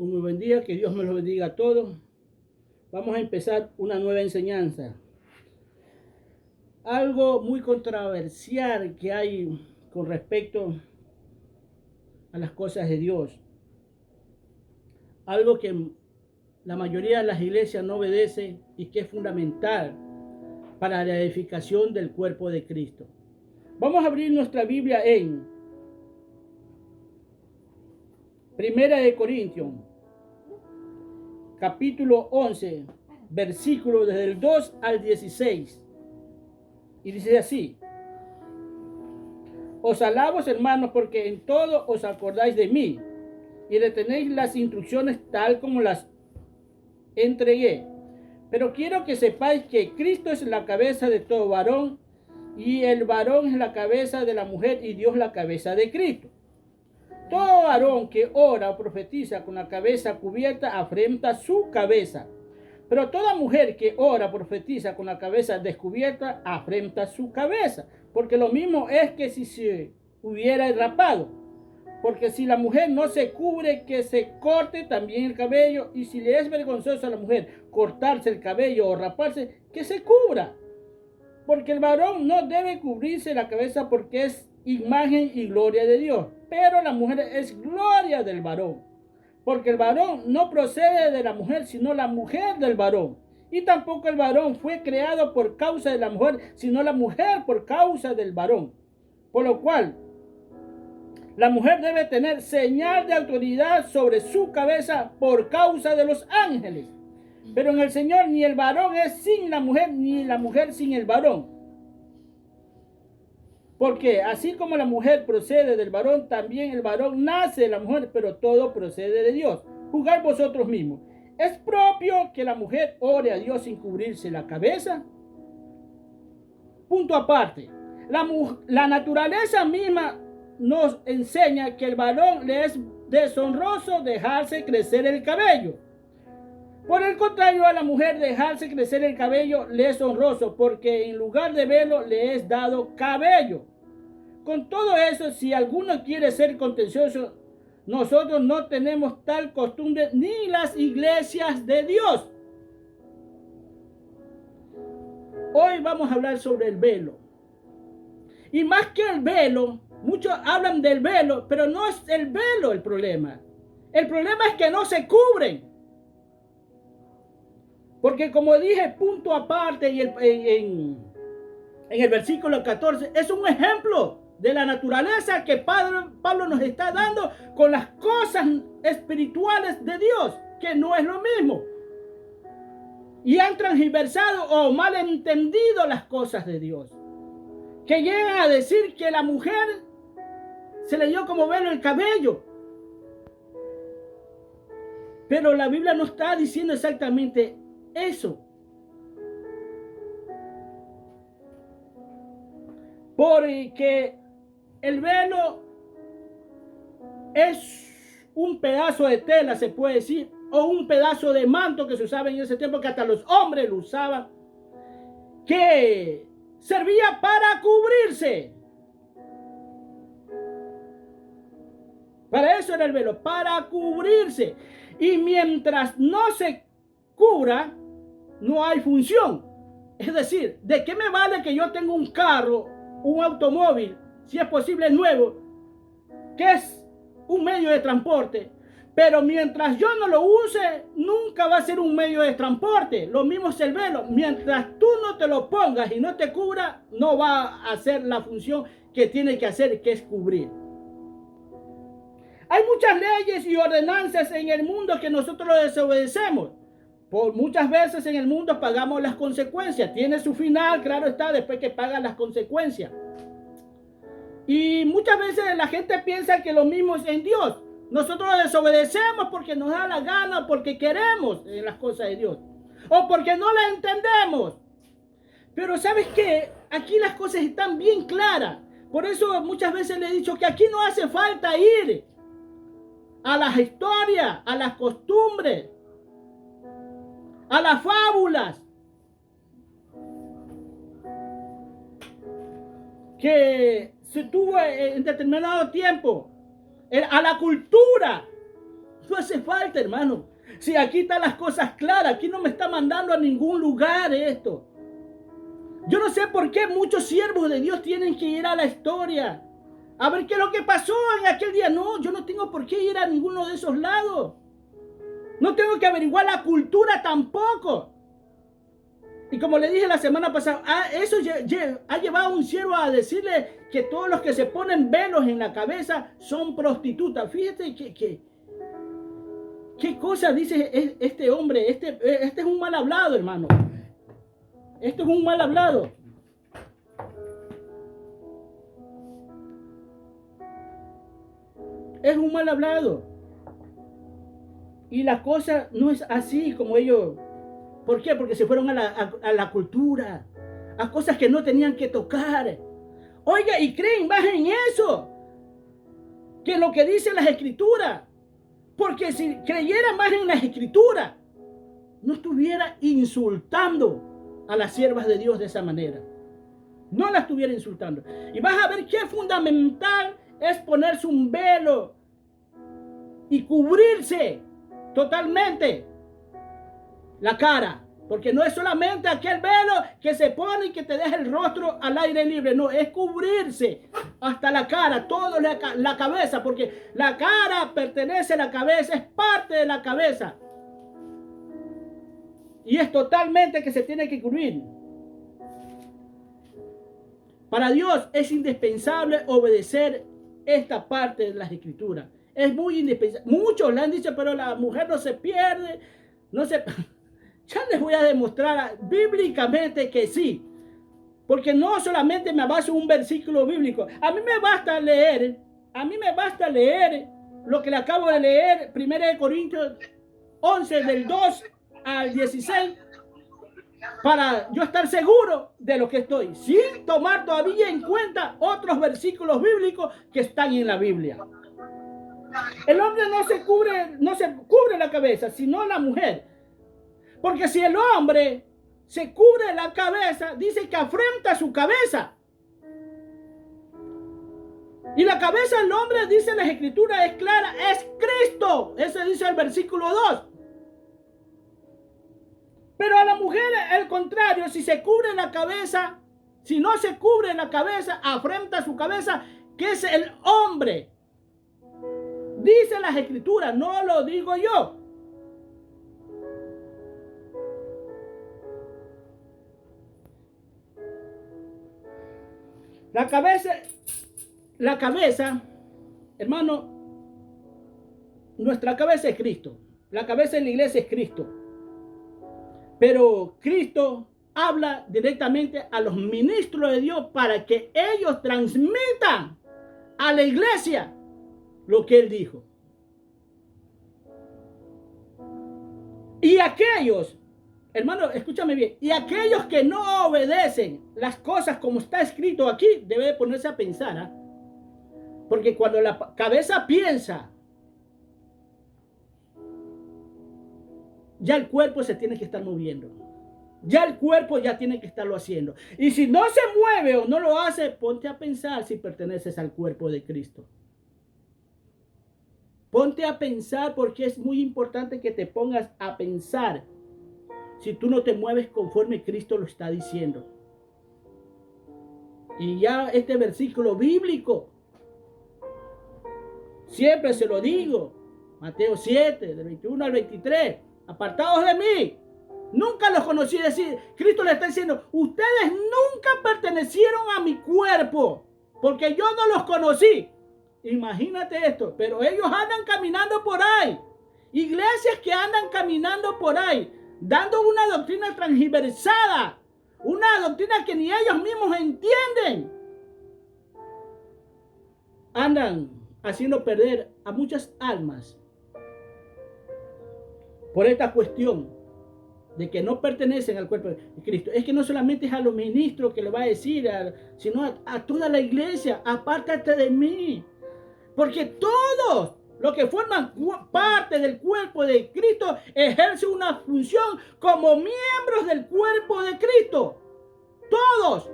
un muy buen día, que Dios me los bendiga a todos. Vamos a empezar una nueva enseñanza. Algo muy controversial que hay con respecto a las cosas de Dios. Algo que la mayoría de las iglesias no obedece y que es fundamental para la edificación del cuerpo de Cristo. Vamos a abrir nuestra Biblia en Primera de Corintios, capítulo 11, versículo desde el 2 al 16. Y dice así: os alabo, hermanos, porque en todo os acordáis de mí y retenéis las instrucciones tal como las entregué. Pero quiero que sepáis que Cristo es la cabeza de todo varón, y el varón es la cabeza de la mujer, y Dios la cabeza de Cristo. Todo varón que ora o profetiza con la cabeza cubierta afrenta su cabeza, pero toda mujer que ora o profetiza con la cabeza descubierta afrenta su cabeza, porque lo mismo es que si se hubiera rapado. Porque si la mujer no se cubre, que se corte también el cabello, y si le es vergonzoso a la mujer cortarse el cabello o raparse, que se cubra. Porque el varón no debe cubrirse la cabeza, porque es imagen y gloria de Dios, pero la mujer es gloria del varón. Porque el varón no procede de la mujer, sino la mujer del varón. Y tampoco el varón fue creado por causa de la mujer, sino la mujer por causa del varón. Por lo cual, la mujer debe tener señal de autoridad sobre su cabeza por causa de los ángeles. Pero en el Señor ni el varón es sin la mujer, ni la mujer sin el varón. Porque así como la mujer procede del varón, también el varón nace de la mujer, pero todo procede de Dios. Juzgad vosotros mismos. ¿Es propio que la mujer ore a Dios sin cubrirse la cabeza? Punto aparte. La naturaleza misma nos enseña que el varón le es deshonroso dejarse crecer el cabello. Por el contrario, a la mujer dejarse crecer el cabello le es honroso, porque en lugar de velo le es dado cabello. Con todo eso, si alguno quiere ser contencioso, nosotros no tenemos tal costumbre ni las iglesias de Dios. Hoy vamos a hablar sobre el velo. Y más que el velo, muchos hablan del velo, pero no es el velo el problema. El problema es que no se cubren. Porque como dije, punto aparte, y en el versículo 14, es un ejemplo de la naturaleza que Pablo nos está dando con las cosas espirituales de Dios, que no es lo mismo. Y han transversado o malentendido las cosas de Dios, que llegan a decir que la mujer se le dio como velo el cabello. Pero la Biblia no está diciendo exactamente eso. Porque el velo es un pedazo de tela, se puede decir, o un pedazo de manto que se usaba en ese tiempo, que hasta los hombres lo usaban, que servía para cubrirse. Para eso era el velo, para cubrirse. Y mientras no se cubra, no hay función. Es decir, ¿de qué me vale que yo tenga un carro, un automóvil, si es posible nuevo, que es un medio de transporte, pero mientras yo no lo use, nunca va a ser un medio de transporte? Lo mismo es el velo. Mientras tú no te lo pongas y no te cubra, no va a hacer la función que tiene que hacer, que es cubrir. Hay muchas leyes y ordenanzas en el mundo que nosotros lo desobedecemos. Por muchas veces en el mundo pagamos las consecuencias. Tiene su final, claro está, después que pagan las consecuencias. Y muchas veces la gente piensa que lo mismo es en Dios. Nosotros lo desobedecemos porque nos da la gana, porque queremos en las cosas de Dios, o porque no las entendemos. Pero ¿sabes qué? Aquí las cosas están bien claras. Por eso muchas veces le he dicho que aquí no hace falta ir a las historias, a las costumbres, a las fábulas que se tuvo en determinado tiempo, a la cultura. no hace falta, hermano. Si aquí están las cosas claras, aquí no me está mandando a ningún lugar esto. Yo no sé por qué muchos siervos de Dios tienen que ir a la historia. A ver qué es lo que pasó en aquel día. No, yo no tengo por qué ir a ninguno de esos lados. No tengo que averiguar la cultura tampoco. Y como le dije la semana pasada, eso ha llevado a un siervo a decirle que todos los que se ponen velos en la cabeza son prostitutas. Fíjate qué cosa dice este hombre. Este es un mal hablado, hermano. Esto es un mal hablado. Es un mal hablado. Y la cosa no es así como ellos. ¿Por qué? Porque se fueron a la cultura, a cosas que no tenían que tocar. Oiga, y creen más en eso que lo que dicen las escrituras. Porque si creyera más en las escrituras, no estuviera insultando a las siervas de Dios de esa manera. No las estuviera insultando. Y vas a ver qué fundamental es ponerse un velo y cubrirse totalmente la cara, porque no es solamente aquel velo que se pone y que te deja el rostro al aire libre, no, es cubrirse hasta la cara, toda la cabeza, porque la cara pertenece a la cabeza, es parte de la cabeza, y es totalmente que se tiene que cubrir. Para Dios es indispensable obedecer esta parte de las escrituras, es muy indispensable. Muchos le han dicho, pero la mujer no se pierde, no se... Ya les voy a demostrar bíblicamente que sí. Porque no solamente me baso en un versículo bíblico. A mí me basta leer lo que le acabo de leer, 1 Corintios 11, del 2 al 16, para yo estar seguro de lo que estoy, sin tomar todavía en cuenta otros versículos bíblicos que están en la Biblia. El hombre no se cubre la cabeza, sino la mujer. Porque si el hombre se cubre la cabeza, dice que afrenta su cabeza. Y la cabeza del hombre, dice las escrituras, es clara, es Cristo. Ese dice el versículo 2. Pero a la mujer, al contrario, si se cubre la cabeza, si no se cubre la cabeza, afrenta su cabeza, que es el hombre. Dice las escrituras, no lo digo yo. La cabeza, hermano, nuestra cabeza es Cristo. La cabeza de la iglesia es Cristo. Pero Cristo habla directamente a los ministros de Dios para que ellos transmitan a la iglesia lo que Él dijo. Y aquellos, hermano, escúchame bien, y aquellos que no obedecen las cosas como está escrito aquí, debe ponerse a pensar, ¿eh? Porque cuando la cabeza piensa, ya el cuerpo se tiene que estar moviendo. Ya el cuerpo ya tiene que estarlo haciendo. Y si no se mueve o no lo hace, ponte a pensar si perteneces al cuerpo de Cristo. Ponte a pensar, porque es muy importante que te pongas a pensar si tú no te mueves conforme Cristo lo está diciendo. Y ya este versículo bíblico, siempre se lo digo, Mateo 7, del 21 al 23, apartados de mí, nunca los conocí. Decir, Cristo le está diciendo, ustedes nunca pertenecieron a mi cuerpo, porque yo no los conocí. Imagínate esto, pero ellos andan caminando por ahí, iglesias que andan caminando por ahí, dando una doctrina transgiversada, una doctrina que ni ellos mismos entienden. Andan haciendo perder a muchas almas por esta cuestión de que no pertenecen al cuerpo de Cristo. Es que no solamente es a los ministros que le va a decir, sino a toda la iglesia, apártate de mí. Porque todos los que forman parte del cuerpo de Cristo ejercen una función como miembros del cuerpo de Cristo. Todos.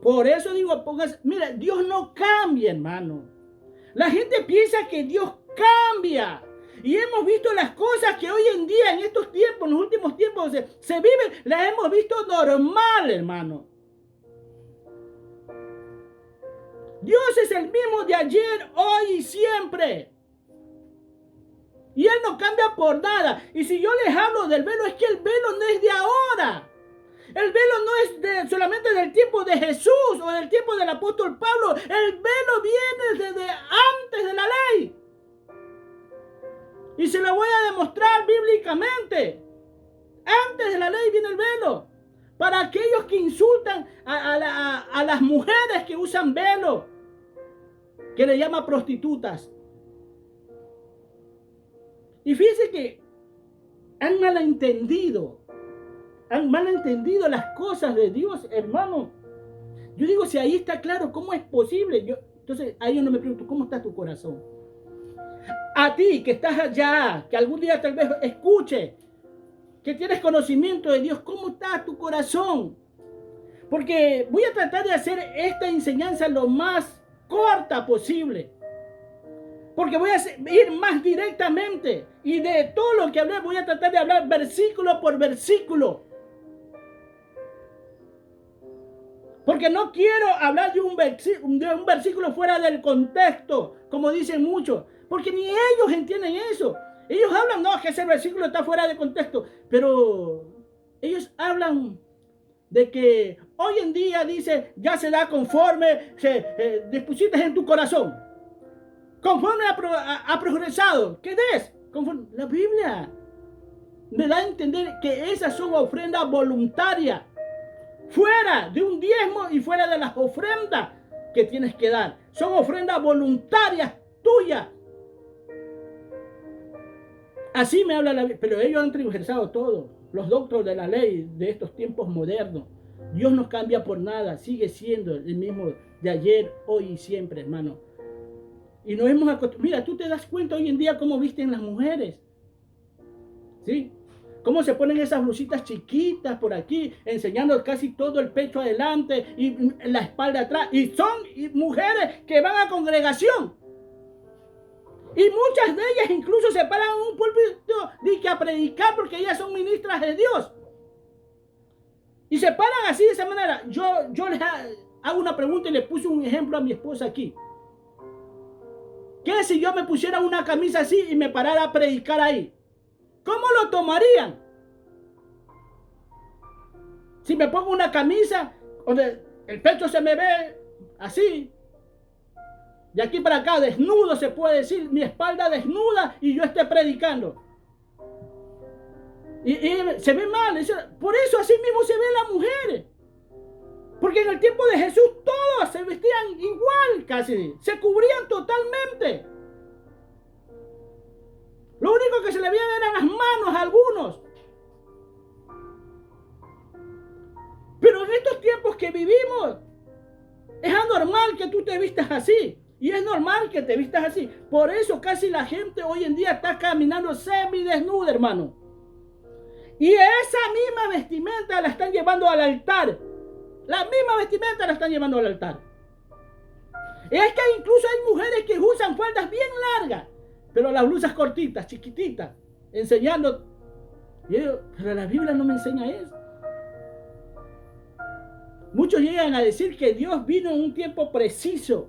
Por eso digo, mira, Dios no cambia, hermano. La gente piensa que Dios cambia. Y hemos visto las cosas que hoy en día, en estos tiempos, en los últimos tiempos, se viven, las hemos visto normal, hermano. Dios es el mismo de ayer, hoy y siempre. Y Él no cambia por nada. Y si yo les hablo del velo, es que el velo no es de ahora. El velo no es solamente del tiempo de Jesús o del tiempo del apóstol Pablo. El velo viene desde antes de la ley. Y se lo voy a demostrar bíblicamente. Antes de la ley viene el velo. Para aquellos que insultan a las mujeres que usan velo, que le llaman prostitutas. Y fíjense que han malentendido las cosas de Dios, hermano. Yo digo, si ahí está claro, ¿cómo es posible? Entonces, ahí uno me pregunto, ¿cómo está tu corazón? A ti que estás allá, que algún día tal vez escuche, que tienes conocimiento de Dios, ¿cómo está tu corazón? Porque voy a tratar de hacer esta enseñanza lo más corta posible. Porque voy a ir más directamente. Y de todo lo que hablé voy a tratar de hablar versículo por versículo. Porque no quiero hablar de un versículo fuera del contexto, como dicen muchos. Porque ni ellos entienden eso. Ellos hablan, no, que ese versículo está fuera de contexto. Pero ellos hablan de que hoy en día dice, ya se da conforme dispusiste en tu corazón. Conforme ha progresado. ¿Qué es? Conforme la Biblia me da a entender que esas son ofrendas voluntarias. Fuera de un diezmo y fuera de las ofrendas que tienes que dar. Son ofrendas voluntarias tuyas. Así me habla la Biblia. Pero ellos han transversado todo. Los doctores de la ley de estos tiempos modernos. Dios no cambia por nada. Sigue siendo el mismo de ayer, hoy y siempre, hermano. Y nos hemos acostumbrado. Mira, tú te das cuenta hoy en día cómo visten las mujeres. ¿Sí? Cómo se ponen esas blusitas chiquitas por aquí, enseñando casi todo el pecho adelante y la espalda atrás. Y son mujeres que van a congregación. Y muchas de ellas incluso se paran en un púlpito a predicar porque ellas son ministras de Dios. Y se paran así de esa manera. Yo les hago una pregunta y le puse un ejemplo a mi esposa aquí. ¿Qué si yo me pusiera una camisa así y me parara a predicar ahí? ¿Cómo lo tomarían? Si me pongo una camisa donde el pecho se me ve así, de aquí para acá desnudo se puede decir, mi espalda desnuda y yo esté predicando. Y se ve mal. Por eso así mismo se ven las mujeres. Porque en el tiempo de Jesús todos se vestían igual casi. Se cubrían totalmente. Lo único que se le veían eran las manos a algunos. Pero en estos tiempos que vivimos, es anormal que tú te vistas así. Y es normal que te vistas así. Por eso casi la gente hoy en día está caminando semidesnuda, hermano. Y esa misma vestimenta la están llevando al altar. La misma vestimenta la están llevando al altar. Es que incluso hay mujeres que usan faldas bien largas, pero las blusas cortitas, chiquititas, enseñando. Pero la Biblia no me enseña eso. Muchos llegan a decir que Dios vino en un tiempo preciso.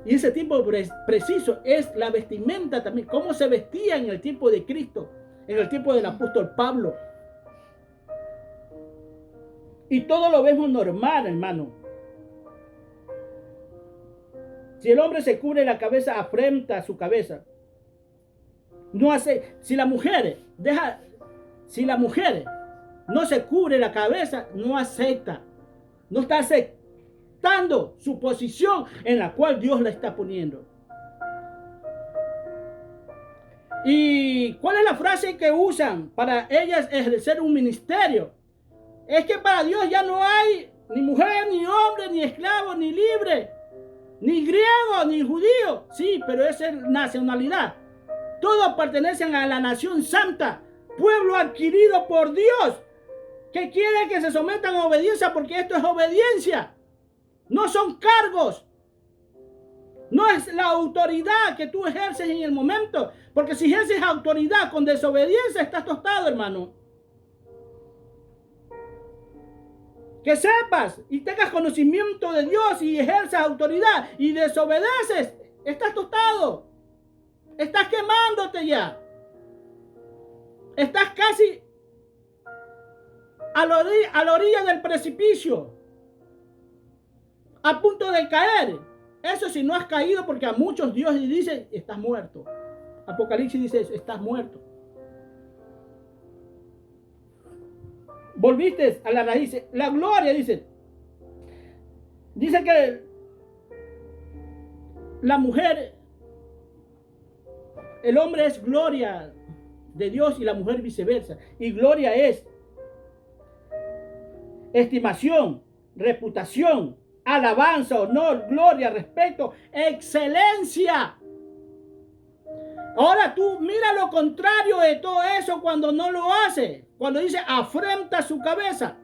Y ese tiempo preciso es la vestimenta también. Cómo se vestía en el tiempo de Cristo, en el tiempo del apóstol Pablo. Y todo lo vemos normal, hermano. Si el hombre se cubre la cabeza, afrenta su cabeza. No hace. Si la mujer no se cubre la cabeza, no acepta. No está aceptando su posición en la cual Dios la está poniendo. ¿Y cuál es la frase que usan para ellas ejercer un ministerio? Es que para Dios ya no hay ni mujer, ni hombre, ni esclavo, ni libre, ni griego, ni judío. Sí, pero esa es nacionalidad. Todos pertenecen a la nación santa, pueblo adquirido por Dios, que quiere que se sometan a obediencia, porque esto es obediencia. No son cargos. No es la autoridad que tú ejerces en el momento. Porque si ejerces autoridad con desobediencia, estás tostado, hermano. Que sepas y tengas conocimiento de Dios y ejerzas autoridad y desobedeces, estás tostado. Estás quemándote ya. Estás casi a la orilla del precipicio, a punto de caer. Eso si no has caído, porque a muchos Dios les dice, estás muerto. Apocalipsis dice eso, estás muerto. Volviste a la raíz. La gloria, dice que la mujer, el hombre es gloria de Dios y la mujer viceversa. Y gloria es estimación, reputación, alabanza, honor, gloria, respeto, excelencia. Ahora tú mira lo contrario de todo eso cuando no lo hace. Cuando dice afrenta su cabeza.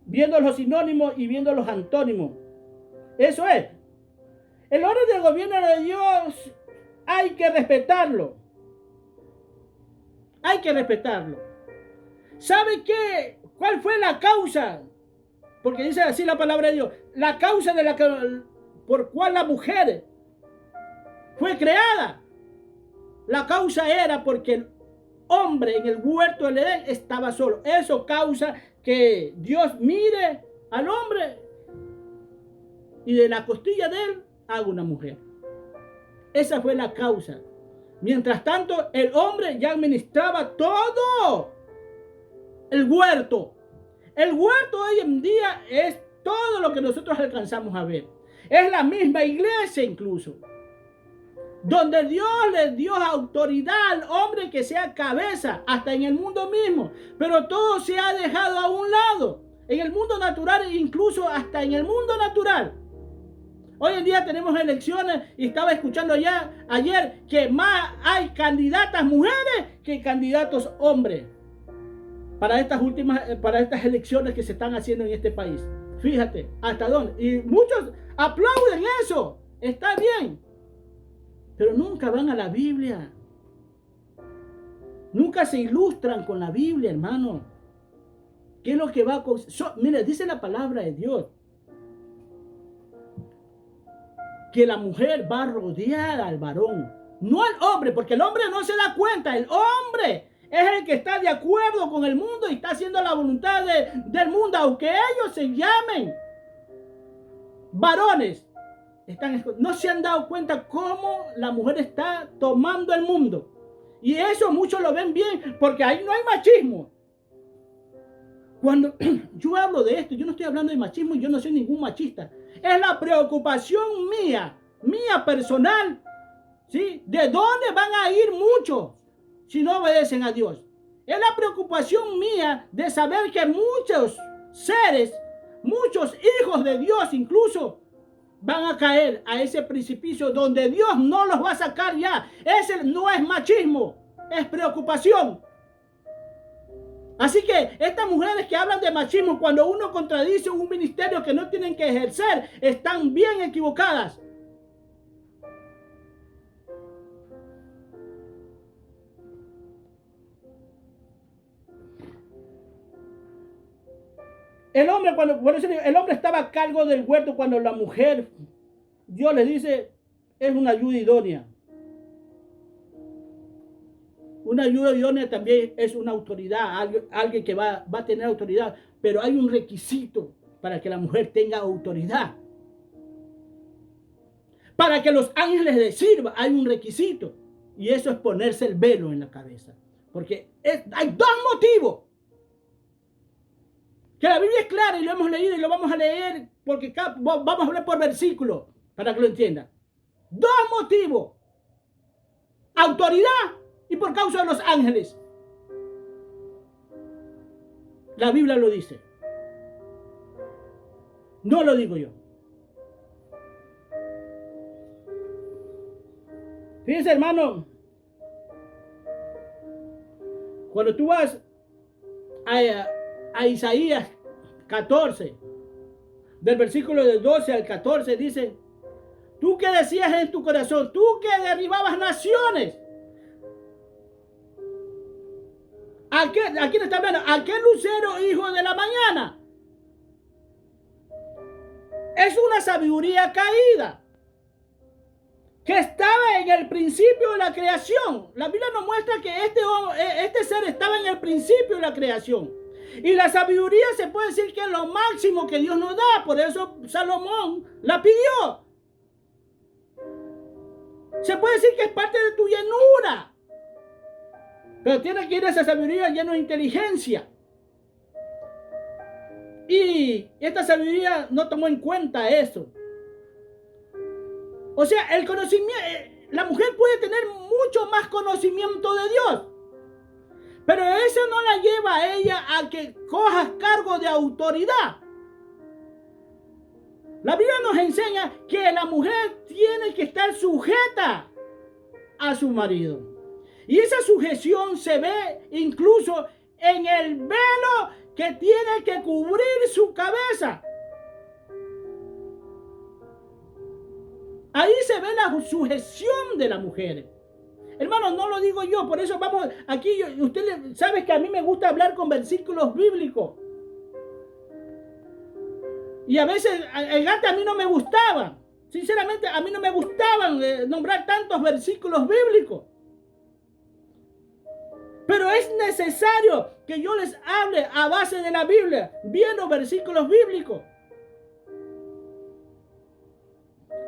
Viendo los sinónimos y viendo los antónimos. Eso es. El orden del gobierno de Dios hay que respetarlo. Hay que respetarlo. ¿Sabe qué? ¿Cuál fue la causa? Porque dice así la palabra de Dios. La causa por cual la mujer fue creada. La causa era porque el hombre en el huerto del Edén estaba solo. Eso causa que Dios mire al hombre y de la costilla de él haga una mujer. Esa fue la causa. Mientras tanto, el hombre ya administraba todo el huerto. El huerto hoy en día es todo lo que nosotros alcanzamos a ver. Es la misma iglesia incluso, donde Dios le dio autoridad al hombre que sea cabeza, hasta en el mundo mismo. Pero todo se ha dejado a un lado. En el mundo natural, incluso hasta en el mundo natural. Hoy en día tenemos elecciones y estaba escuchando ya ayer que más hay candidatas mujeres que candidatos hombres para estas elecciones que se están haciendo en este país. Fíjate hasta dónde. Y muchos aplauden eso. Está bien. Pero nunca van a la Biblia. Nunca se ilustran con la Biblia, hermano. ¿Qué es lo que va a... Mira, dice la palabra de Dios que la mujer va a rodear al varón, no al hombre, porque el hombre no se da cuenta. El hombre es el que está de acuerdo con el mundo y está haciendo la voluntad del mundo, aunque ellos se llamen varones. No se han dado cuenta cómo la mujer está tomando el mundo. Y eso muchos lo ven bien, porque ahí no hay machismo. Cuando yo hablo de esto, yo no estoy hablando de machismo y yo no soy ningún machista. Es la preocupación mía personal, ¿sí? ¿De dónde van a ir muchos si no obedecen a Dios? Es la preocupación mía de saber que muchos seres, muchos hijos de Dios incluso, van a caer a ese precipicio donde Dios no los va a sacar ya. Ese no es machismo, es preocupación. Así que estas mujeres que hablan de machismo, cuando uno contradice un ministerio que no tienen que ejercer, están bien equivocadas. El hombre estaba a cargo del huerto cuando la mujer, Dios le dice, es una ayuda idónea. Una ayuda idónea también es una autoridad, alguien que va a tener autoridad, pero hay un requisito para que la mujer tenga autoridad. Para que los ángeles le sirvan, hay un requisito, y eso es ponerse el velo en la cabeza. Porque hay dos motivos. Que la Biblia es clara y lo hemos leído y lo vamos a leer, porque vamos a hablar por versículo, para que lo entiendan. Dos motivos. Autoridad y por causa de los ángeles. La Biblia lo dice. No lo digo yo. Fíjense, hermano, cuando tú vas a Isaías 14, del versículo del 12 al 14, dice: tú que decías en tu corazón, tú que derribabas naciones. ¿A quién está hablando? Aquel lucero, hijo de la mañana. Es una sabiduría caída que estaba en el principio de la creación. La Biblia nos muestra que este ser estaba en el principio de la creación. Y la sabiduría se puede decir que es lo máximo que Dios nos da. Por eso Salomón la pidió. Se puede decir que es parte de tu llenura. Pero tiene que ir esa sabiduría llena de inteligencia. Y esta sabiduría no tomó en cuenta eso. O sea, el conocimiento, la mujer puede tener mucho más conocimiento de Dios. Pero eso no la lleva a ella a que cojas cargo de autoridad. La Biblia nos enseña que la mujer tiene que estar sujeta a su marido. Y esa sujeción se ve incluso en el velo que tiene que cubrir su cabeza. Ahí se ve la sujeción de la mujer. Hermanos, no lo digo yo, por eso vamos aquí. Usted sabe que a mí me gusta hablar con versículos bíblicos. Y a veces, antes a mí no me gustaba. Sinceramente, a mí no me gustaban nombrar tantos versículos bíblicos. Pero es necesario que yo les hable a base de la Biblia, viendo versículos bíblicos.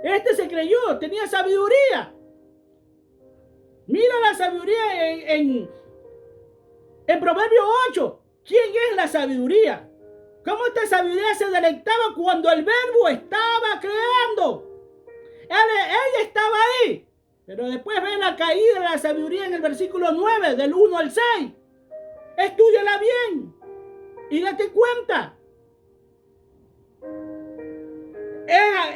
Este se creyó, tenía sabiduría. Mira la sabiduría en Proverbios 8. ¿Quién es la sabiduría? ¿Cómo esta sabiduría se deleitaba cuando el verbo estaba creando? Ella estaba ahí. Pero después ve la caída de la sabiduría en el versículo 9, del 1 al 6. Estúdiala bien y date cuenta.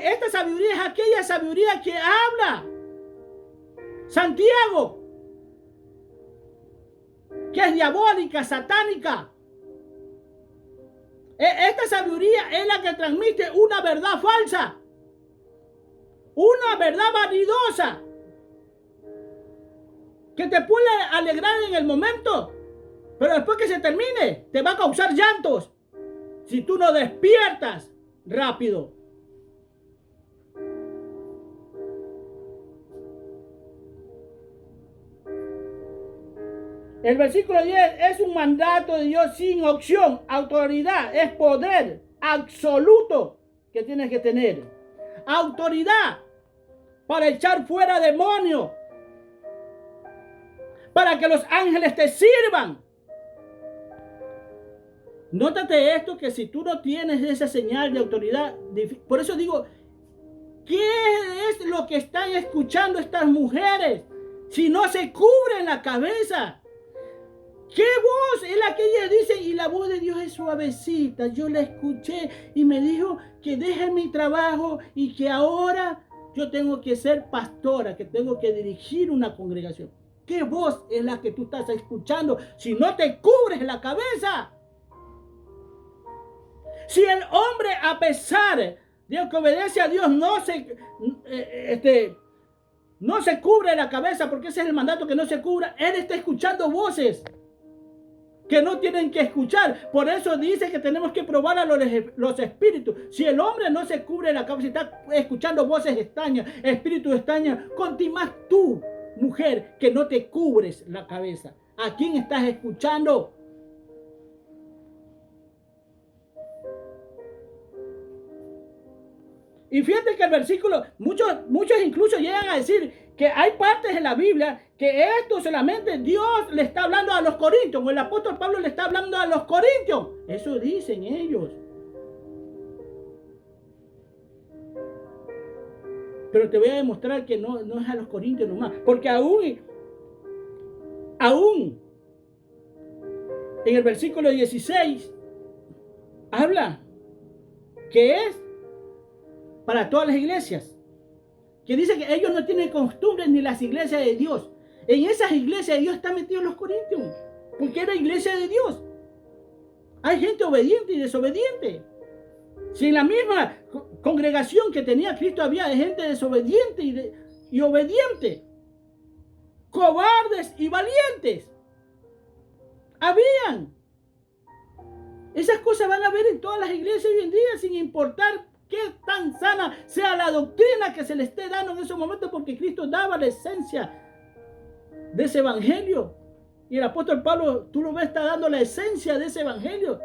Esta sabiduría es aquella sabiduría que habla Santiago, que es diabólica, satánica. Esta sabiduría es la que transmite una verdad falsa, una verdad vanidosa, que te puede alegrar en el momento, pero después que se termine, te va a causar llantos si tú no despiertas rápido. El versículo 10 es un mandato de Dios sin opción. Autoridad es poder absoluto que tienes que tener. Autoridad para echar fuera demonios, para que los ángeles te sirvan. Nótate esto, que si tú no tienes esa señal de autoridad, por eso digo, ¿qué es lo que están escuchando estas mujeres si no se cubren la cabeza? ¿Qué voz es la que ellas dicen? Y la voz de Dios es suavecita. Yo la escuché y me dijo que deje mi trabajo y que ahora yo tengo que ser pastora, que tengo que dirigir una congregación. ¿Qué voz es la que tú estás escuchando si no te cubres la cabeza? Si el hombre, a pesar de que obedece a Dios, no se cubre la cabeza, porque ese es el mandato, que no se cubra, él está escuchando voces que no tienen que escuchar. Por eso dice que tenemos que probar a los espíritus. Si el hombre no se cubre la cabeza, está escuchando voces extrañas, espíritus extraños, contigo más tú, mujer, que no te cubres la cabeza. ¿A quién estás escuchando? Y fíjate que el versículo, muchos incluso llegan a decir que hay partes en la Biblia que esto solamente Dios le está hablando a los corintios, o el apóstol Pablo le está hablando a los corintios. Eso dicen ellos. Pero te voy a demostrar que no es a los corintios nomás, porque aún en el versículo 16 habla que es para todas las iglesias, que dice que ellos no tienen costumbres ni las iglesias de Dios. En esas iglesias de Dios están metidos los corintios, porque era iglesia de Dios. Hay gente obediente y desobediente. Si en la misma congregación que tenía Cristo había gente desobediente y obediente, cobardes y valientes, habían. Esas cosas van a haber en todas las iglesias hoy en día, sin importar qué tan sana sea la doctrina que se le esté dando en esos momentos, porque Cristo daba la esencia de ese evangelio. Y el apóstol Pablo, tú lo ves, está dando la esencia de ese evangelio.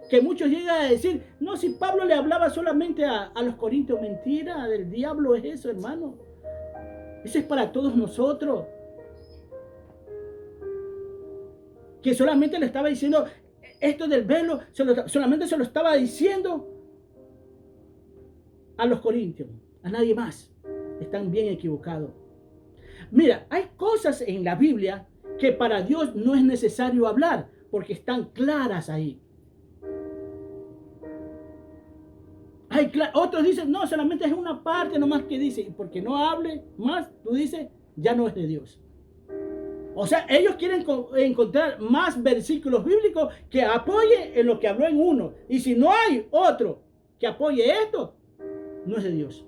Que muchos llegan a decir, no, si Pablo le hablaba solamente a los corintios, mentira, del diablo es eso, hermano. Eso es para todos nosotros. Que solamente le estaba diciendo, esto del velo, solamente se lo estaba diciendo a los corintios, a nadie más. Están bien equivocados. Mira, hay cosas en la Biblia que para Dios no es necesario hablar, porque están claras ahí. Otros dicen, no, solamente es una parte nomás que dice, porque no hable más, tú dices, ya no es de Dios. O sea, ellos quieren encontrar más versículos bíblicos que apoye en lo que habló en uno. Y si no hay otro que apoye esto, no es de Dios.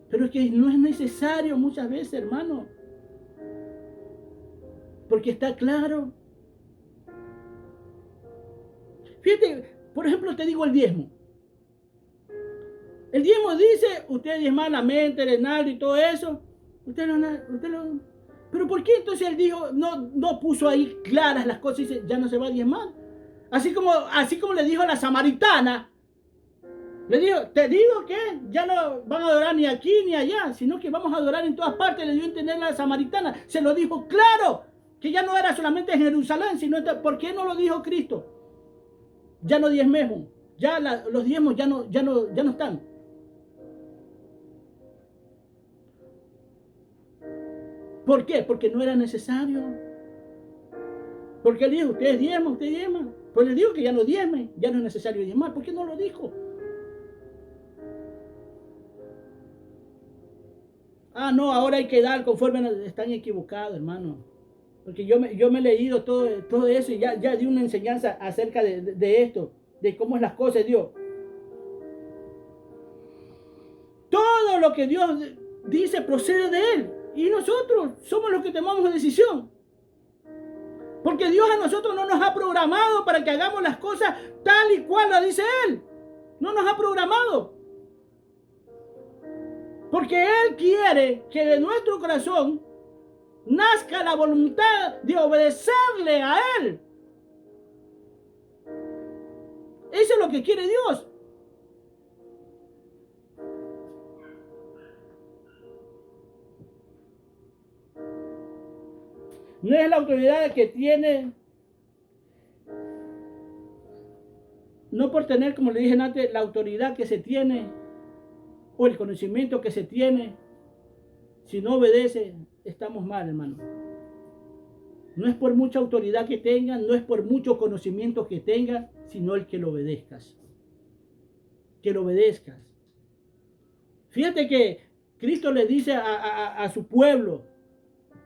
Pero es que no es necesario muchas veces, hermano. Porque está claro. Fíjate, por ejemplo, te digo el diezmo. El diezmo dice, usted diezma la mente, el enaldo y todo eso. Pero ¿por qué entonces él dijo, no puso ahí claras las cosas y dice, ya no se va a diezmar? Así como le dijo a la samaritana, le dijo, te digo que ya no van a adorar ni aquí ni allá, sino que vamos a adorar en todas partes. Le dio a entender a la samaritana, se lo dijo claro, que ya no era solamente en Jerusalén, sino ¿por qué no lo dijo Cristo? Ya no diezmemos, ya los diezmos ya no están. ¿Por qué? Porque no era necesario. Porque él dijo, ustedes diezman, ustedes diezman. Pues le digo que ya no diezmen, ya no es necesario diezmar. ¿Por qué no lo dijo? Ah, no, ahora hay que dar conforme. Están equivocados, hermano. Porque yo me he leído todo eso y ya di una enseñanza acerca de esto, de cómo es las cosas de Dios. Todo lo que Dios dice procede de Él. Y nosotros somos los que tomamos la decisión. Porque Dios a nosotros no nos ha programado para que hagamos las cosas tal y cual lo dice Él. No nos ha programado. Porque Él quiere que de nuestro corazón nazca la voluntad de obedecerle a Él. Eso es lo que quiere Dios. No es la autoridad que tiene, no por tener, como le dije antes, la autoridad que se tiene o el conocimiento que se tiene. Si no obedece, estamos mal, hermano. No es por mucha autoridad que tengas, no es por mucho conocimiento que tengas, sino el que lo obedezcas. Que lo obedezcas. Fíjate que Cristo le dice a su pueblo,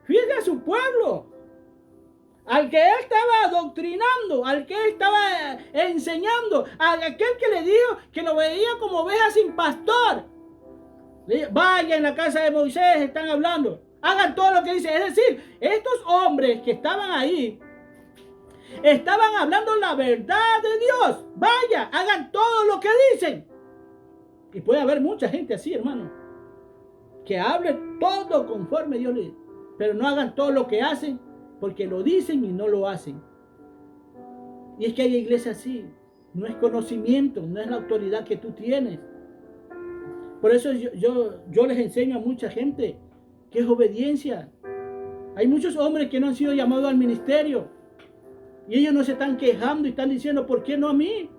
fíjate a su pueblo, al que él estaba adoctrinando, al que él estaba enseñando, a aquel que le dijo que lo veía como oveja sin pastor. Vaya en la casa de Moisés, están hablando, hagan todo lo que dice. Es decir, estos hombres que estaban ahí, estaban hablando la verdad de Dios. Vaya, hagan todo lo que dicen. Y puede haber mucha gente así, hermano, que hable todo conforme Dios le dice, pero no hagan todo lo que hacen, porque lo dicen y no lo hacen. Y es que hay iglesias así. No es conocimiento, no es la autoridad que tú tienes. Por eso yo les enseño a mucha gente que es obediencia. Hay muchos hombres que no han sido llamados al ministerio y ellos no se están quejando y están diciendo, ¿por qué no a mí?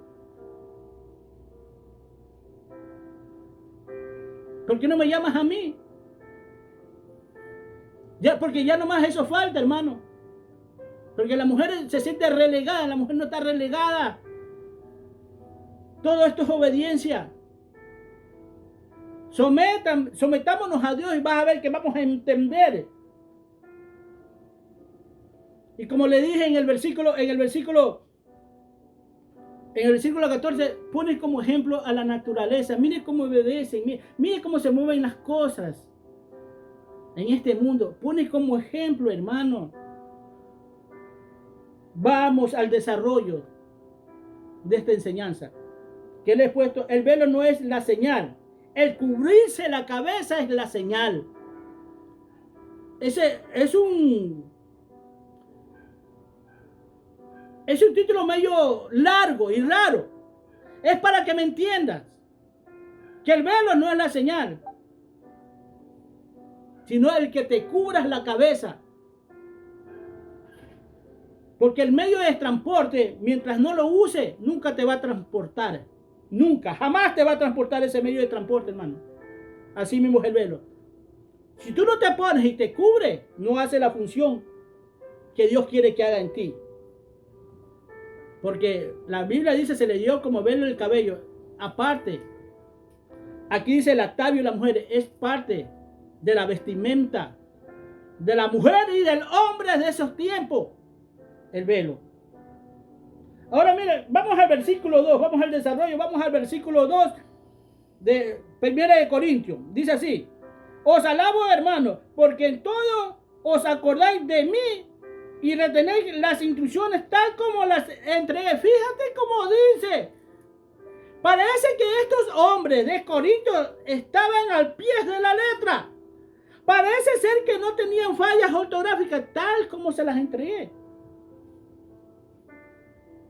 ¿Por qué no me llamas a mí? Porque ya nomás eso falta, hermano. Porque la mujer se siente relegada, la mujer no está relegada. Todo esto es obediencia. Sometámonos a Dios y vas a ver que vamos a entender. Y como le dije en el versículo En el versículo 14 pone como ejemplo a la naturaleza. Mire cómo obedecen, mire cómo se mueven las cosas en este mundo. Pone como ejemplo, hermano. Vamos al desarrollo de esta enseñanza que le he puesto. El velo no es la señal. El cubrirse la cabeza es la señal. Ese es un título medio largo y raro. Es para que me entiendas que el velo no es la señal, sino el que te cubras la cabeza. Porque el medio de transporte, mientras no lo use, nunca te va a transportar. Nunca, jamás te va a transportar ese medio de transporte, hermano. Así mismo es el velo. Si tú no te pones y te cubres, no hace la función que Dios quiere que haga en ti. Porque la Biblia dice, se le dio como velo el cabello. Aparte, aquí dice el atavío de la mujer, es parte de la vestimenta de la mujer y del hombre de esos tiempos. El velo. Ahora mire, vamos al versículo 2, vamos al desarrollo, vamos al versículo 2 de 1 de Corintios. Dice así: os alabo, hermano, porque en todo os acordáis de mí y retenéis las instrucciones tal como las entregué. Fíjate cómo dice. Parece que estos hombres de Corinto estaban al pie de la letra. Parece ser que no tenían fallas ortográficas tal como se las entregué.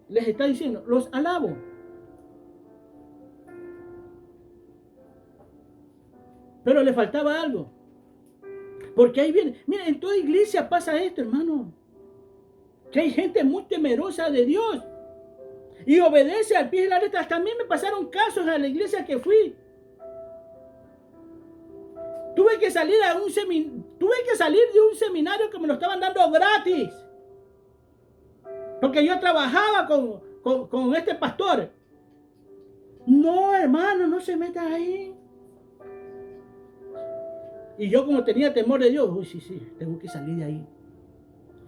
Les está diciendo, los alabo. Pero le faltaba algo. Porque ahí viene. Mira, en toda iglesia pasa esto, hermano. Que hay gente muy temerosa de Dios. Y obedece al pie de la letra. Hasta a mí me pasaron casos a la iglesia que fui. Tuve que salir de un seminario que me lo estaban dando gratis. Porque yo trabajaba con este pastor. No, hermano, no se meta ahí. Y yo, como tenía temor de Dios, sí, tengo que salir de ahí.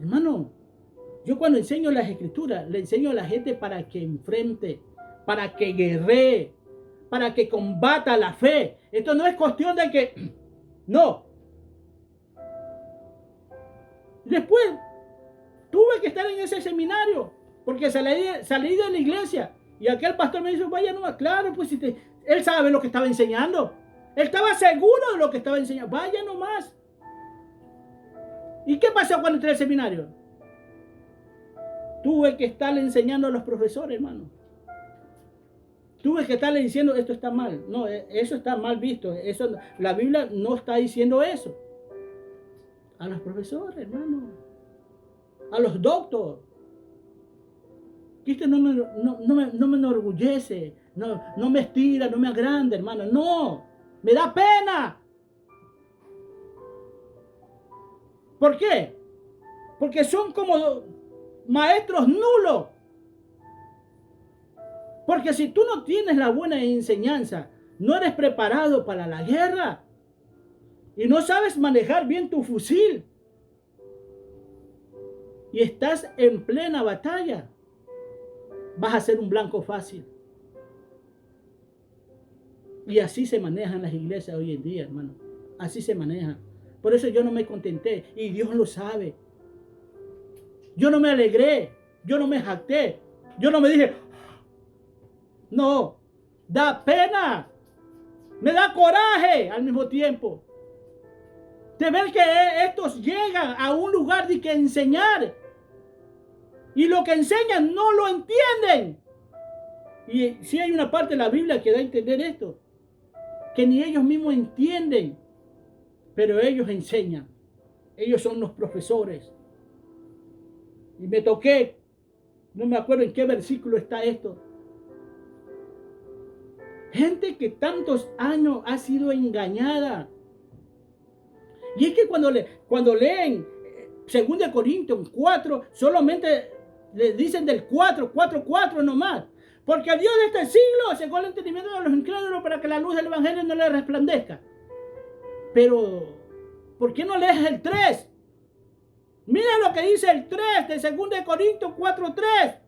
Hermano, yo cuando enseño las escrituras, le enseño a la gente para que enfrente, para que guerree, para que combata la fe. Esto no es cuestión de que, no. Después, tuve que estar en ese seminario, porque salí de la iglesia, y aquel pastor me dijo, vaya nomás, claro, pues él sabe lo que estaba enseñando. Él estaba seguro de lo que estaba enseñando. Vaya nomás. ¿Y qué pasó cuando entré al seminario? Tuve que estarle enseñando a los profesores, hermano. Tuve que estarle diciendo, esto está mal. No, eso está mal visto. Eso, la Biblia no está diciendo eso. A los profesores, hermano. A los doctores. Que esto no me enorgullece. No me estira, no me agranda, hermano. No. Me da pena. ¿Por qué? Porque son como maestros nulos. Porque si tú no tienes la buena enseñanza, no eres preparado para la guerra y no sabes manejar bien tu fusil y estás en plena batalla, vas a ser un blanco fácil. Y así se manejan las iglesias hoy en día, hermano. Así se manejan. Por eso yo no me contenté. Y Dios lo sabe. Yo no me alegré. Yo no me jacté. Yo no me dije, no. Da pena. Me da coraje al mismo tiempo. De ver que estos llegan a un lugar de que enseñar. Y lo que enseñan no lo entienden. Y sí hay una parte de la Biblia que da a entender esto. Que ni ellos mismos entienden, pero ellos enseñan. Ellos son los profesores. Y me toqué, no me acuerdo en qué versículo está esto. Gente que tantos años ha sido engañada. Y es que cuando leen 2 Corintios 4, solamente le dicen del 4 nomás. Porque el Dios de este siglo secó el entendimiento de los incrédulos para que la luz del evangelio no le resplandezca. Pero, ¿por qué no lees el 3? Mira lo que dice el 3 de 2 Corintios 4:3.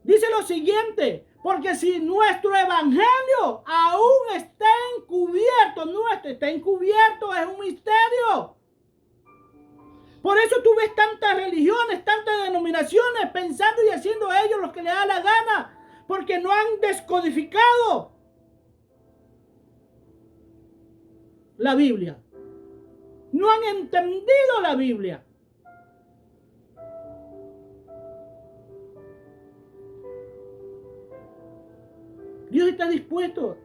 Dice lo siguiente, porque si nuestro evangelio aún está encubierto, es un misterio. Por eso tú ves tantas religiones, tantas denominaciones, pensando y haciendo a ellos lo que les da la gana, porque no han descodificado la Biblia. No han entendido la Biblia. Dios está dispuesto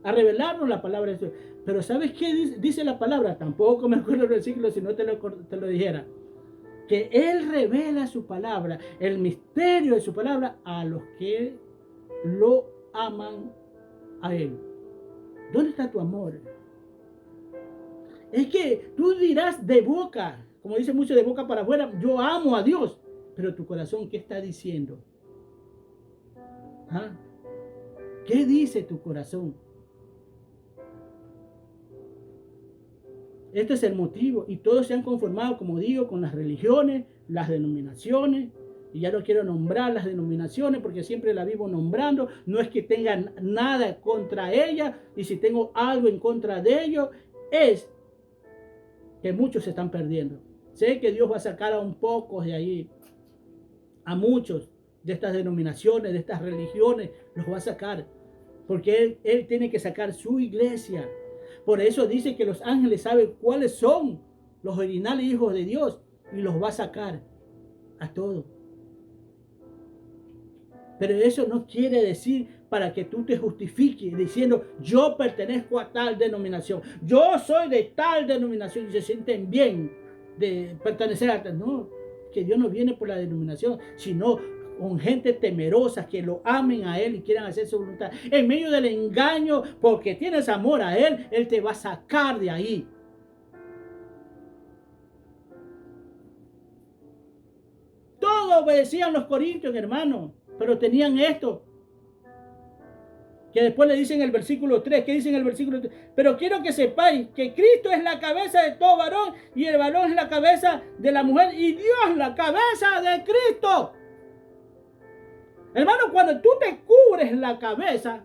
a revelarnos la palabra de Dios. Pero ¿sabes qué dice la palabra? Tampoco me acuerdo el versículo, si no te lo dijera. Que Él revela su palabra, el misterio de su palabra a los que lo aman a Él. ¿Dónde está tu amor? Es que tú dirás de boca, como dice mucho, de boca para afuera, yo amo a Dios. Pero tu corazón, ¿qué está diciendo? ¿Ah? ¿Qué dice tu corazón? Este es el motivo. Y todos se han conformado, como digo, con las religiones, las denominaciones. Y ya no quiero nombrar las denominaciones porque siempre la vivo nombrando. No es que tengan nada contra ellas. Y si tengo algo en contra de ellos, es que muchos se están perdiendo. Sé que Dios va a sacar a un poco de ahí. A muchos de estas denominaciones, de estas religiones, los va a sacar. Porque Él tiene que sacar su iglesia. Por eso dice que los ángeles saben cuáles son los originales hijos de Dios y los va a sacar a todos. Pero eso no quiere decir para que tú te justifiques diciendo yo pertenezco a tal denominación, yo soy de tal denominación y se sienten bien de pertenecer a tal. No, que Dios no viene por la denominación, sino con gente temerosa que lo amen a Él y quieran hacer su voluntad. En medio del engaño, porque tienes amor a Él, Él te va a sacar de ahí. Todos obedecían los corintios, hermano, pero tenían esto. Que después le dicen en el versículo 3, ¿qué dice en el versículo 3? Pero quiero que sepáis que Cristo es la cabeza de todo varón y el varón es la cabeza de la mujer y Dios la cabeza de Cristo. Hermano, cuando tú te cubres la cabeza,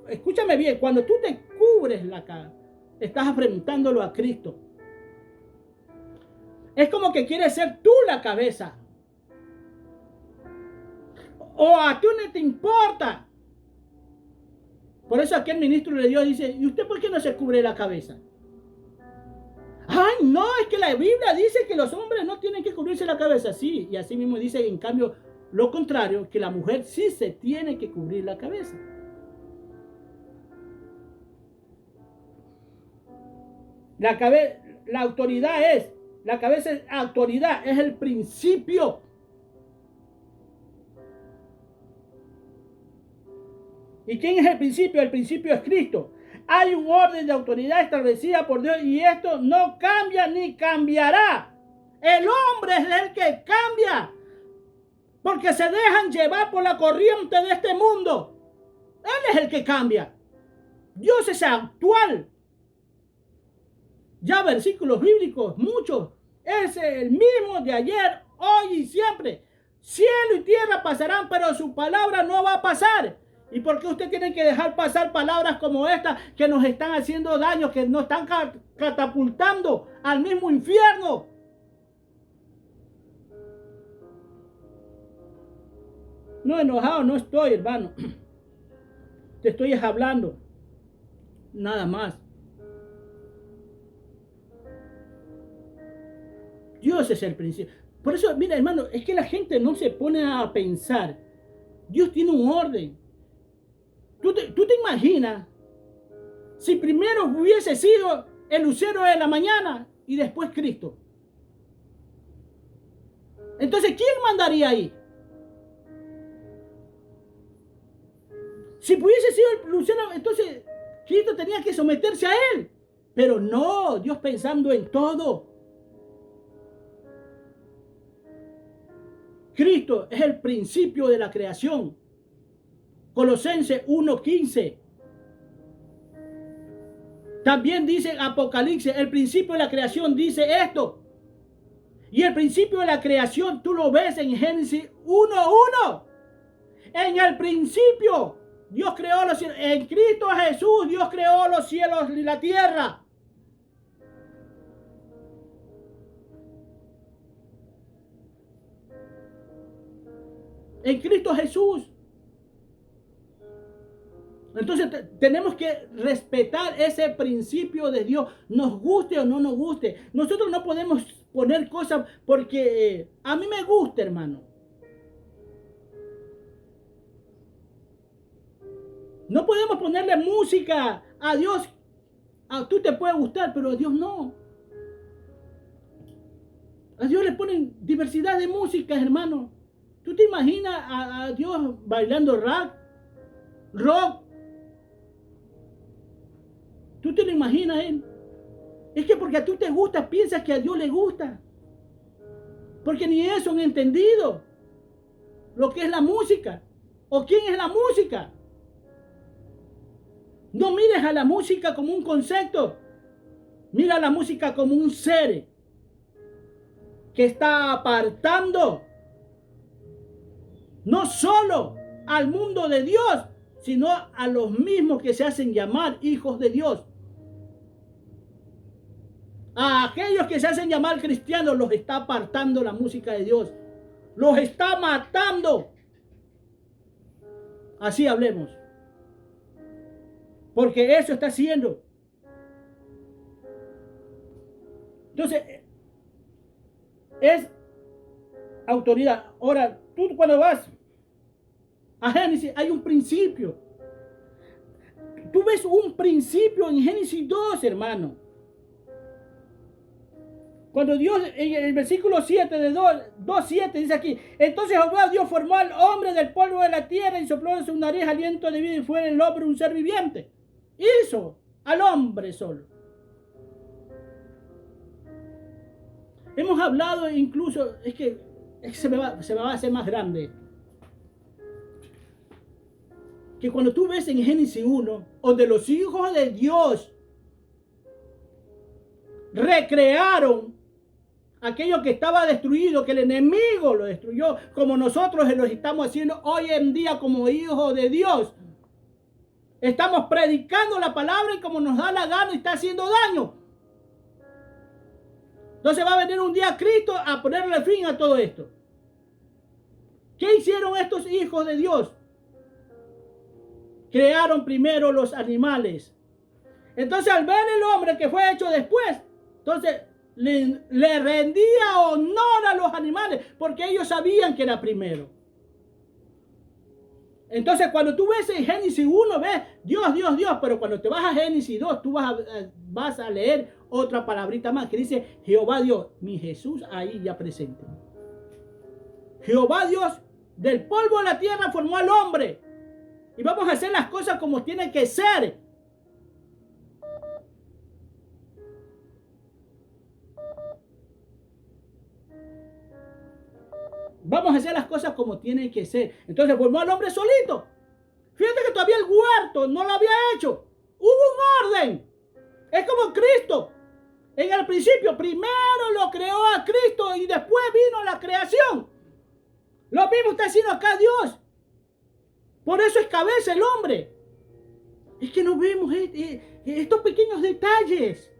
escúchame bien, cuando tú te cubres la cabeza, estás afrentándolo a Cristo. Es como que quieres ser tú la cabeza. O a tú no te importa. Por eso aquí el ministro de Dios dice, ¿y usted por qué no se cubre la cabeza? Ay, no, es que la Biblia dice que los hombres no tienen que cubrirse la cabeza. Sí, y así mismo dice, en cambio, lo contrario, que la mujer sí se tiene que cubrir la cabeza. La autoridad es, la cabeza es autoridad, es el principio. ¿Y quién es el principio? El principio es Cristo. Hay un orden de autoridad establecida por Dios y esto no cambia ni cambiará. El hombre es el que cambia. Porque se dejan llevar por la corriente de este mundo. Él es el que cambia. Dios es actual. Ya versículos bíblicos, muchos. Es el mismo de ayer, hoy y siempre. Cielo y tierra pasarán, pero su palabra no va a pasar. ¿Y por qué usted tiene que dejar pasar palabras como estas que nos están haciendo daño, que nos están catapultando al mismo infierno? No, enojado no estoy, hermano. Te estoy hablando. Nada más. Dios es el principio. Por eso, mira, hermano, es que la gente no se pone a pensar. Dios tiene un orden. ¿Tú te imaginas si primero hubiese sido el lucero de la mañana y después Cristo? Entonces, ¿quién mandaría ahí? Si hubiese sido el lucero, entonces Cristo tenía que someterse a él. Pero no, Dios pensando en todo. Cristo es el principio de la creación. Colosenses 1:15. También dice Apocalipsis, el principio de la creación dice esto. Y el principio de la creación tú lo ves en Génesis 1:1. En el principio Dios creó los cielos. En Cristo Jesús Dios creó los cielos y la tierra. En Cristo Jesús. Entonces tenemos que respetar ese principio de Dios, nos guste o no nos guste. Nosotros no podemos poner cosas porque a mí me gusta, hermano. No podemos ponerle música a Dios. A tú te puede gustar, pero a Dios no. A Dios le ponen diversidad de músicas, hermano. ¿Tú te imaginas a Dios bailando rock? ¿Tú te lo imaginas él? Es que porque a tú te gusta, piensas que a Dios le gusta. Porque ni eso han entendido lo que es la música. ¿O quién es la música? No mires a la música como un concepto. Mira a la música como un ser que está apartando no solo al mundo de Dios, sino a los mismos que se hacen llamar hijos de Dios. A aquellos que se hacen llamar cristianos los está apartando la música de Dios. Los está matando. Así hablemos. Porque eso está haciendo. Entonces, es autoridad. Ahora, tú cuando vas a Génesis, hay un principio. Tú ves un principio en Génesis 2, hermano. Cuando Dios, en el versículo 7 de 2:7 dice aquí, entonces Jehová Dios formó al hombre del polvo de la tierra y sopló en su nariz aliento de vida y fue el hombre un ser viviente. Hizo al hombre solo. Hemos hablado incluso, es que se me va a hacer más grande. Que cuando tú ves en Génesis 1, donde los hijos de Dios recrearon aquello que estaba destruido, que el enemigo lo destruyó, como nosotros lo estamos haciendo hoy en día como hijos de Dios. Estamos predicando la palabra y como nos da la gana y está haciendo daño. Entonces va a venir un día Cristo a ponerle fin a todo esto. ¿Qué hicieron estos hijos de Dios? Crearon primero los animales. Entonces al ver el hombre que fue hecho después, entonces le rendía honor a los animales porque ellos sabían que era primero. Entonces cuando tú ves en Génesis 1, ves Dios, Dios, Dios, pero cuando te vas a Génesis 2, tú vas a leer otra palabrita más que dice Jehová Dios, mi Jesús ahí ya presente. Jehová Dios del polvo de la tierra formó al hombre y vamos a hacer las cosas como tienen que ser. Vamos a hacer las cosas como tienen que ser. Entonces formó al hombre solito. Fíjate que todavía el huerto no lo había hecho. Hubo un orden. Es como Cristo. En el principio, primero lo creó a Cristo y después vino la creación. Lo mismo está haciendo acá Dios. Por eso es cabeza el hombre. Es que no vemos estos pequeños detalles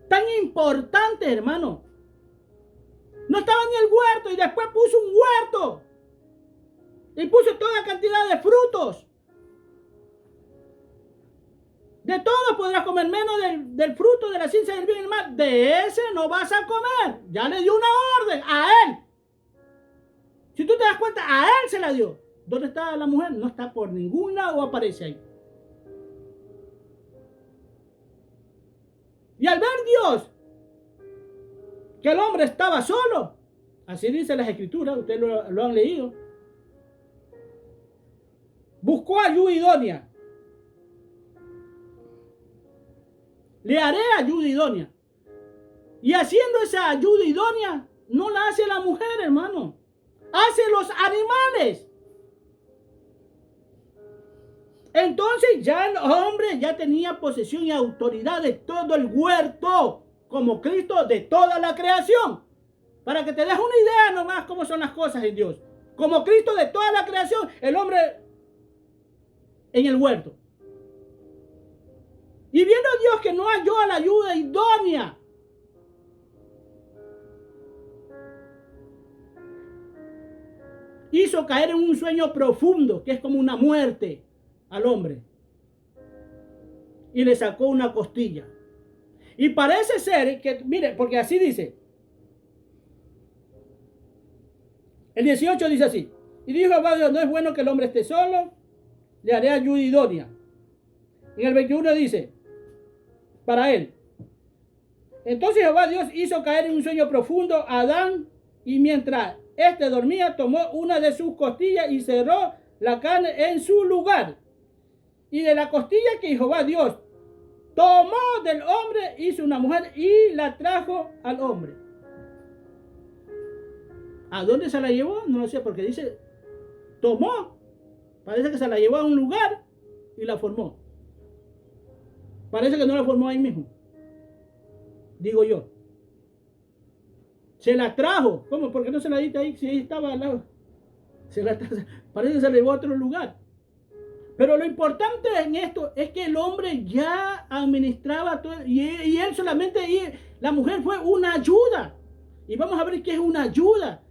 tan importantes, hermano. No estaba ni el huerto y después puso un huerto. Y puso toda cantidad de frutos. De todo podrás comer menos del fruto de la ciencia del bien y del mal. De ese no vas a comer. Ya le dio una orden a él. Si tú te das cuenta, a él se la dio. ¿Dónde está la mujer? No está por ningún lado, aparece ahí. Y al ver Dios que el hombre estaba solo, así dice las escrituras, ustedes lo han leído, buscó ayuda idónea. Le haré ayuda idónea. Y haciendo esa ayuda idónea, no la hace la mujer, hermano. Hace los animales. Entonces ya el hombre ya tenía posesión y autoridad de todo el huerto, como Cristo de toda la creación. Para que te des una idea nomás cómo son las cosas en Dios. Como Cristo de toda la creación, el hombre en el huerto. Y viendo Dios que no halló la ayuda idónea, hizo caer en un sueño profundo, que es como una muerte al hombre. Y le sacó una costilla. Y parece ser que, mire, porque así dice. El 18 dice así. Y dijo Jehová Dios, no es bueno que el hombre esté solo, le haré ayuda idónea. En el 21 dice, para él. Entonces Jehová Dios hizo caer en un sueño profundo a Adán, y mientras éste dormía, tomó una de sus costillas y cerró la carne en su lugar. Y de la costilla que Jehová Dios tomó del hombre, hizo una mujer y la trajo al hombre. ¿A dónde se la llevó? No lo sé, porque dice, tomó. Parece que se la llevó a un lugar y la formó. Parece que no la formó ahí mismo. Digo yo. Se la trajo. ¿Cómo? ¿Por qué no se la diste ahí? Si ahí estaba al lado. Parece que se la llevó a otro lugar. Pero lo importante en esto es que el hombre ya administraba todo. Y él solamente, la mujer fue una ayuda. Y vamos a ver qué es una ayuda.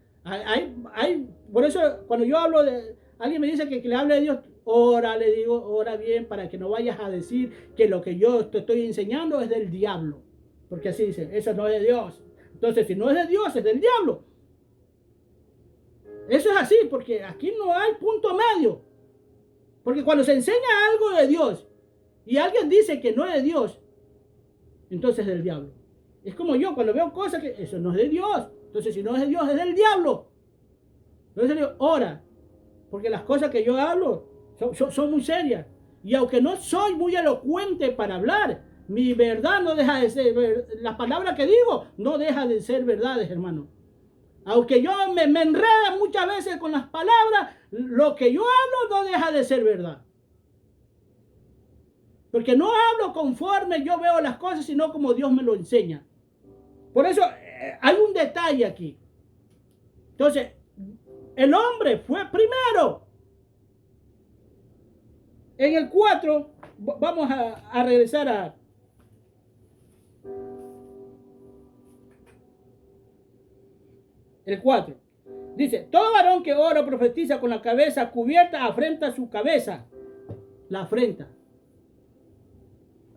Por eso cuando yo hablo de... Alguien me dice que le hable de Dios. Ora, le digo, ora bien para que no vayas a decir que lo que yo te estoy enseñando es del diablo. Porque así dice, eso no es de Dios. Entonces, si no es de Dios, es del diablo. Eso es así, porque aquí no hay punto medio. Porque cuando se enseña algo de Dios y alguien dice que no es de Dios, entonces es del diablo. Es como yo, cuando veo cosas que eso no es de Dios. Entonces, si no es de Dios, es del diablo. Entonces, digo, ora. Porque las cosas que yo hablo son muy serias. Y aunque no soy muy elocuente para hablar, mi verdad no deja de ser, las palabras que digo no deja de ser verdades, hermano. Aunque yo me enreda muchas veces con las palabras, lo que yo hablo no deja de ser verdad. Porque no hablo conforme yo veo las cosas, sino como Dios me lo enseña. Por eso hay un detalle aquí. Entonces, el hombre fue primero. En el 4, vamos a regresar a... El 4. Dice, todo varón que ora o profetiza con la cabeza cubierta afrenta su cabeza. La afrenta.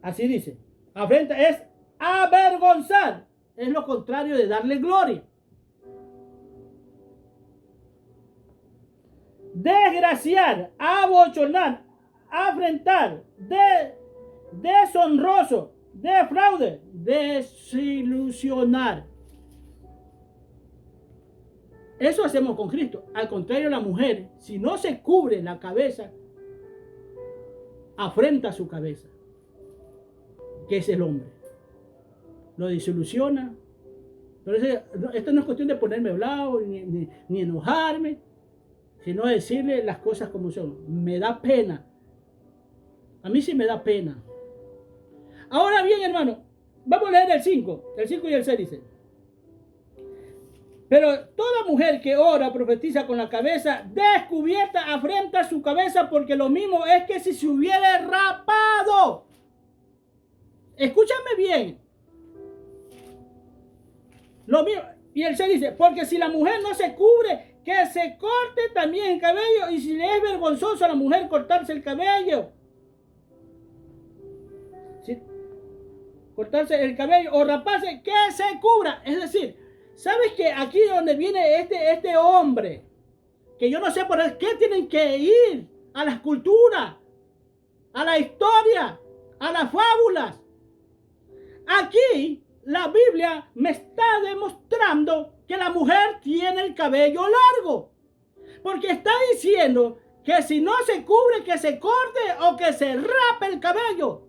Así dice. Afrenta es avergonzar. Es lo contrario de darle gloria. Desgraciar, abochonar, afrentar, deshonroso, defraude, desilusionar. Eso hacemos con Cristo. Al contrario, la mujer, si no se cubre la cabeza, afrenta su cabeza, que es el hombre. Lo desilusiona. Pero esto no es cuestión de ponerme bravo ni enojarme, sino decirle las cosas como son. Me da pena. A mí sí me da pena. Ahora bien, hermano, vamos a leer el 5. El 5 y el 6 dice. Pero toda mujer que ora o profetiza con la cabeza descubierta afrenta su cabeza, porque lo mismo es que si se hubiera rapado. Escúchame bien. Lo mismo. Y el 6 dice, porque si la mujer no se cubre, que se corte también el cabello, y si le es vergonzoso a la mujer cortarse el cabello. ¿Sí? Cortarse el cabello o raparse, que se cubra. Es decir, ¿sabes que aquí donde viene este hombre? Que yo no sé por qué tienen que ir a las culturas, a la historia, a las fábulas. Aquí la Biblia me está demostrando que la mujer tiene el cabello largo. Porque está diciendo que si no se cubre, que se corte o que se rape el cabello.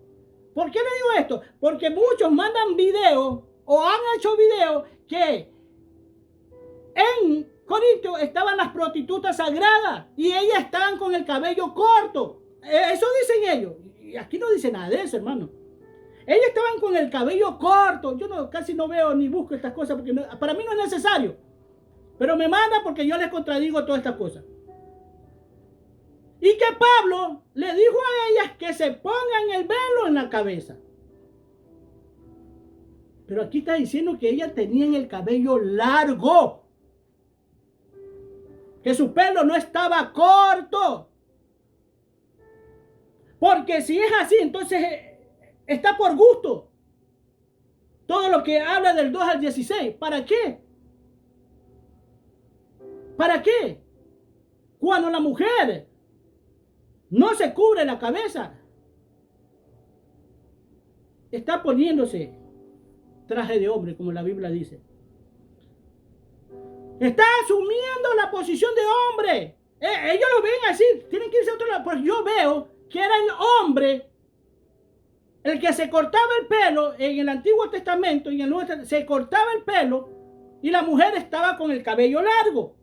¿Por qué le digo esto? Porque muchos mandan videos o han hecho videos que en Corinto estaban las prostitutas sagradas y ellas estaban con el cabello corto. Eso dicen ellos. Y aquí no dice nada de eso, hermano. Ellos estaban con el cabello corto. Yo casi no veo ni busco estas cosas porque para mí no es necesario. Pero me manda porque yo les contradigo todas estas cosas. Y que Pablo le dijo a ellas que se pongan el velo en la cabeza. Pero aquí está diciendo que ellas tenían el cabello largo. Que su pelo no estaba corto. Porque si es así, entonces está por gusto. Todo lo que habla del 2 al 16. ¿Para qué? ¿Para qué? Cuando la mujer no se cubre la cabeza, está poniéndose traje de hombre, como la Biblia dice. Está asumiendo la posición de hombre. Ellos lo ven así, tienen que irse a otro lado. Pues yo veo que era el hombre el que se cortaba el pelo en el Antiguo Testamento y en el Nuevo Testamento, se cortaba el pelo y la mujer estaba con el cabello largo.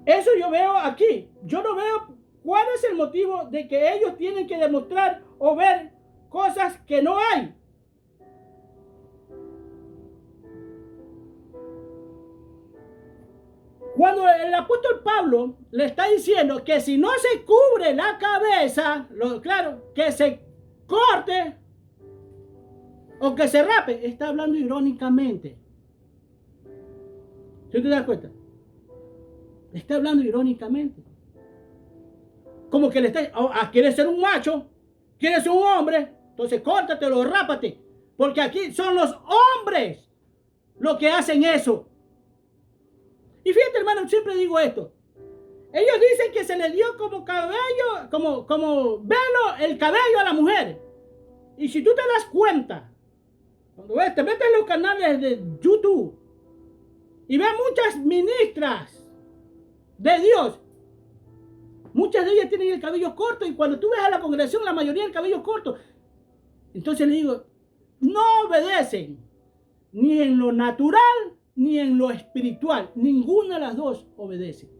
Eso yo veo aquí. Yo no veo cuál es el motivo de que ellos tienen que demostrar o ver cosas que no hay. Cuando el apóstol Pablo le está diciendo que si no se cubre la cabeza, claro, que se corte o que se rape, está hablando irónicamente. ¿Sí te das cuenta? Está hablando irónicamente. Como que le está, ¿quieres ser un macho? ¿Quieres ser un hombre? Entonces córtatelo, rápate. Porque aquí son los hombres los que hacen eso. Y fíjate, hermano, siempre digo esto. Ellos dicen que se le dio como cabello, como velo el cabello a la mujer. Y si tú te das cuenta, cuando te metes en los canales de YouTube y ves muchas ministras de Dios, muchas de ellas tienen el cabello corto, y cuando tú ves a la congregación, la mayoría del cabello corto. Entonces le digo, no obedecen ni en lo natural ni en lo espiritual. Ninguna de las dos obedece.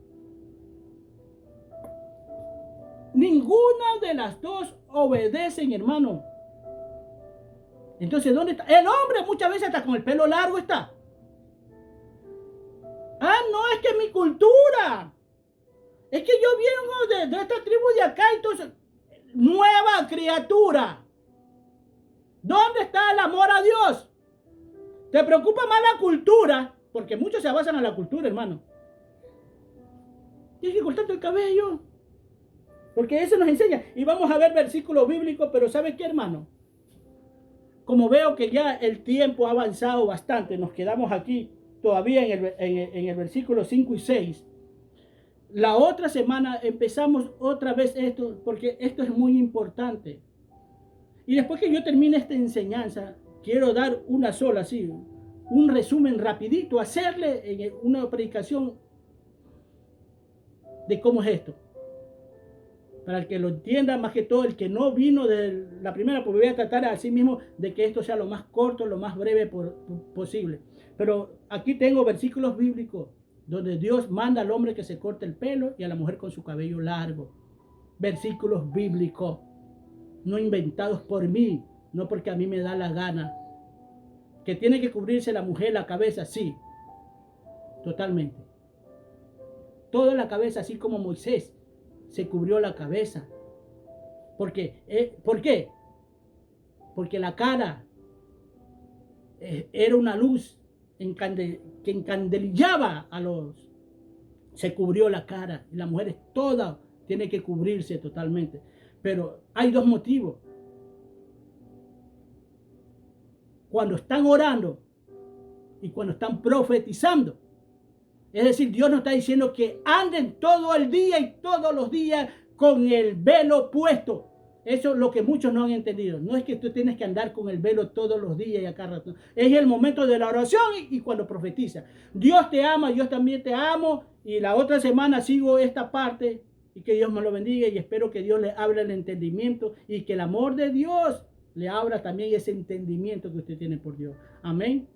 Ninguna de las dos obedecen, hermano. Entonces, ¿dónde está? El hombre muchas veces está con el pelo largo, está. No, es que mi cultura. Es que yo vengo de esta tribu de acá, entonces, nueva criatura. ¿Dónde está el amor a Dios? ¿Te preocupa más la cultura? Porque muchos se basan en la cultura, hermano. Tienes que cortarte el cabello. Porque eso nos enseña. Y vamos a ver versículos bíblicos, pero ¿sabes qué, hermano? Como veo que ya el tiempo ha avanzado bastante, nos quedamos aquí todavía en el versículo 5 y 6. La otra semana empezamos otra vez esto, porque esto es muy importante. Y después que yo termine esta enseñanza, quiero dar una sola, así, un resumen rapidito, hacerle una predicación de cómo es esto. Para el que lo entienda, más que todo el que no vino de la primera, pues voy a tratar a sí mismo de que esto sea lo más corto, lo más breve posible. Pero aquí tengo versículos bíblicos donde Dios manda al hombre que se corte el pelo y a la mujer con su cabello largo. Versículos bíblicos, no inventados por mí, no porque a mí me da la gana. Que tiene que cubrirse la mujer la cabeza, sí, totalmente. Toda la cabeza, así como Moisés se cubrió la cabeza. ¿Por qué? ¿Por qué? Porque la cara era una luz que encandelillaba a los... Se cubrió la cara. Y la mujer toda tiene que cubrirse totalmente. Pero hay dos motivos. Cuando están orando y cuando están profetizando. Es decir, Dios nos está diciendo que anden todo el día y todos los días con el velo puesto. Eso es lo que muchos no han entendido. No es que tú tienes que andar con el velo todos los días y a cada rato. Es el momento de la oración y cuando profetiza. Dios te ama, yo también te amo. Y la otra semana sigo esta parte. Y que Dios me lo bendiga. Y espero que Dios le abra el entendimiento. Y que el amor de Dios le abra también ese entendimiento que usted tiene por Dios. Amén.